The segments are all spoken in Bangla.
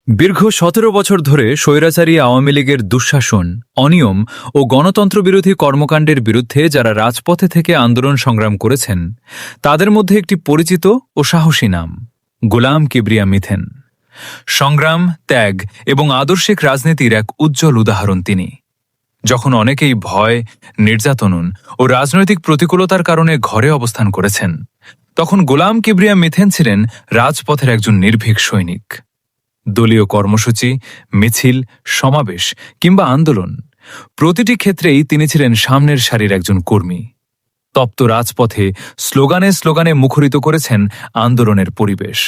দীর্ঘ ১৭ বছর ধরে স্বৈরাচারী আওয়ামী লীগের দুঃশাসন, অনিয়ম ও গণতন্ত্রবিরোধী কর্মকাণ্ডের বিরুদ্ধে যারা রাজপথে থেকে আন্দোলন সংগ্রাম করেছেন, তাদের মধ্যে একটি পরিচিত ও সাহসী নাম গোলাম কিবরিয়া মিথেন। সংগ্রাম, ত্যাগ এবং আদর্শিক রাজনীতির এক উজ্জ্বল উদাহরণ তিনি। যখন অনেকেই ভয়, নির্যাতন ও রাজনৈতিক প্রতিকূলতার কারণে ঘরে অবস্থান করেছেন, তখন গোলাম কিবরিয়া মিথেন ছিলেন রাজপথের একজন নির্ভীক সৈনিক। দলীয় কর্মসূচি, মিছিল, সমাবেশ কিংবা আন্দোলন, প্রতিটি ক্ষেত্রেই তিনি ছিলেন সামনের সারির একজন কর্মী। তপ্ত রাজপথে স্লোগানে স্লোগানে মুখরিত করেছেন আন্দোলনের পরিবেশ।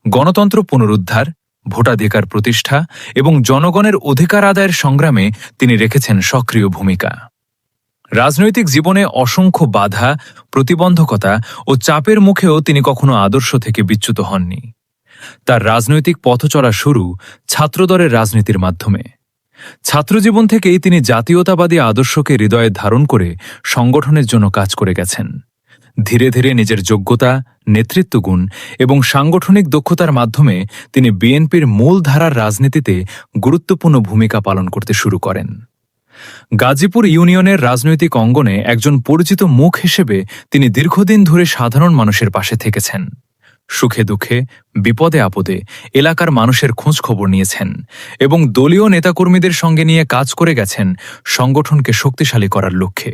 গণতন্ত্র পুনরুদ্ধার, ভোটাধিকার প্রতিষ্ঠা এবং জনগণের অধিকার আদায়ের সংগ্রামে তিনি রেখেছেন সক্রিয় ভূমিকা। রাজনৈতিক জীবনে অসংখ্য বাধা, প্রতিবন্ধকতা ও চাপের মুখেও তিনি কখনো আদর্শ থেকে বিচ্যুত হননি। তার রাজনৈতিক পথচলা শুরু ছাত্রদলের রাজনীতির মাধ্যমে। ছাত্রজীবন থেকেই তিনি জাতীয়তাবাদী আদর্শকে হৃদয়ে ধারণ করে সংগঠনের জন্য কাজ করে গেছেন। ধীরে ধীরে নিজের যোগ্যতা, নেতৃত্বগুণ এবং সাংগঠনিক দক্ষতার মাধ্যমে তিনি বিএনপির মূল ধারার রাজনীতিতে গুরুত্বপূর্ণ ভূমিকা পালন করতে শুরু করেন। গাজীপুর ইউনিয়নের রাজনৈতিক অঙ্গনে একজন পরিচিত মুখ হিসেবে তিনি দীর্ঘদিন ধরে সাধারণ মানুষের পাশে থেকেছেন। সুখে দুঃখে, বিপদে আপদে এলাকার মানুষের খোঁজ খবর নিয়েছেন এবং দলীয় নেতাকর্মীদের সঙ্গে নিয়ে কাজ করে গেছেন সংগঠনকে শক্তিশালী করার লক্ষ্যে।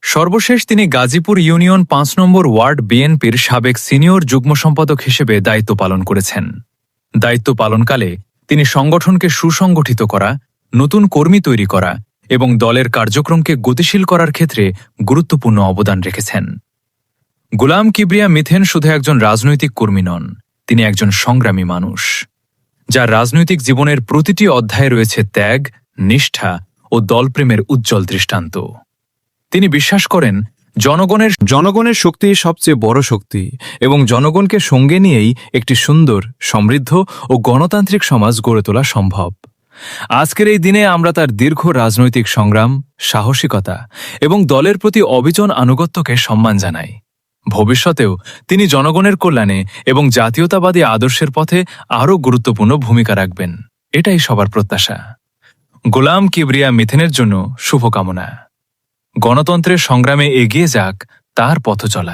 সর্বশেষ তিনি গাজীপুর ইউনিয়ন ৫ নম্বর ওয়ার্ড বিএনপির সাবেক সিনিয়র যুগ্ম সম্পাদক হিসেবে দায়িত্ব পালন করেছেন। দায়িত্ব পালনকালে তিনি সংগঠনকে সুসংগঠিত করা, নতুন কর্মী তৈরি করা এবং দলের কার্যক্রমকে গতিশীল করার ক্ষেত্রে গুরুত্বপূর্ণ অবদান রেখেছেন। গোলাম কিবরিয়া মিথেন শুধু একজন রাজনৈতিক কর্মী নন, তিনি একজন সংগ্রামী মানুষ, যার রাজনৈতিক জীবনের প্রতিটি অধ্যায়ে রয়েছে ত্যাগ, নিষ্ঠা ও দলপ্রেমের উজ্জ্বল দৃষ্টান্ত। তিনি বিশ্বাস করেন জনগণের শক্তি সবচেয়ে বড় শক্তি এবং জনগণকে সঙ্গে নিয়েই একটি সুন্দর, সমৃদ্ধ ও গণতান্ত্রিক সমাজ গড়ে তোলা সম্ভব। আজকের এই দিনে আমরা তার দীর্ঘ রাজনৈতিক সংগ্রাম, সাহসিকতা এবং দলের প্রতি অবিচল আনুগত্যকে সম্মান জানাই। ভবিষ্যতেও তিনি জনগণের কল্যাণে এবং জাতীয়তাবাদী আদর্শের পথে আরও গুরুত্বপূর্ণ ভূমিকা রাখবেন, এটাই সবার প্রত্যাশা। গোলাম কিবরিয়া মিথেনের জন্য শুভকামনা। গণতন্ত্রের সংগ্রামে এগিয়ে যাক তার পথচলা।